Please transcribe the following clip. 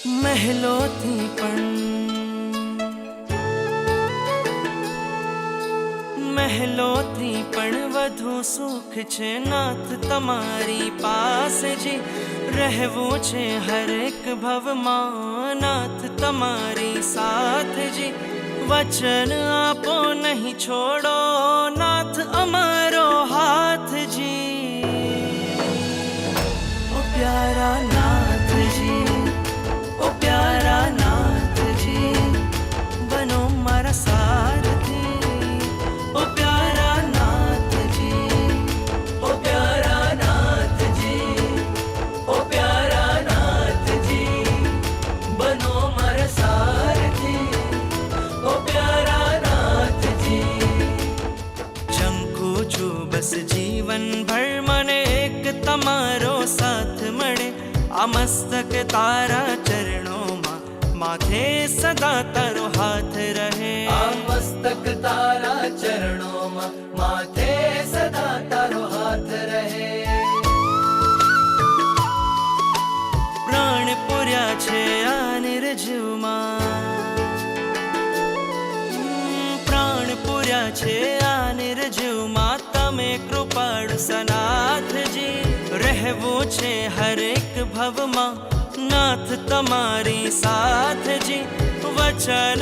મહેલોથી પણ વધુ સુખ છે નાથ તમારી પાસે જી રહેવું છે હરેક ભવમાં નાથ તમારી સાથ જી વચન આપો નહીં છોડો નાથ અમારો હાથ જી ઓ પ્યારા નાથજી ઓ પ્યારા નાથજી બનો મારા સારથી ઓ પ્યારા નાથજી ઓ પ્યારા નાથજી ઓ પ્યારા નાથજી બનો મારા સારથી ઓ પ્યારા નાથજી ચંકુ છું બસ જીવન ભર મને એક તમારો સાથ મળે આ મસ્તક તારા ચરણોમાં માથે સદા તારો હાથ રહે આ મસ્તક તારા ચરણોમાં માથે સદા તારો હાથ રહે પ્રાણ પૂર્યા છે આ નિર્જીવમાં પ્રાણ પૂર્યા છે આ નિર્જીવમાં તમે કૃપાળુ સનાથજી રહેવું છે હરેક ભવમાં નાથ તમારી સાથજી વચન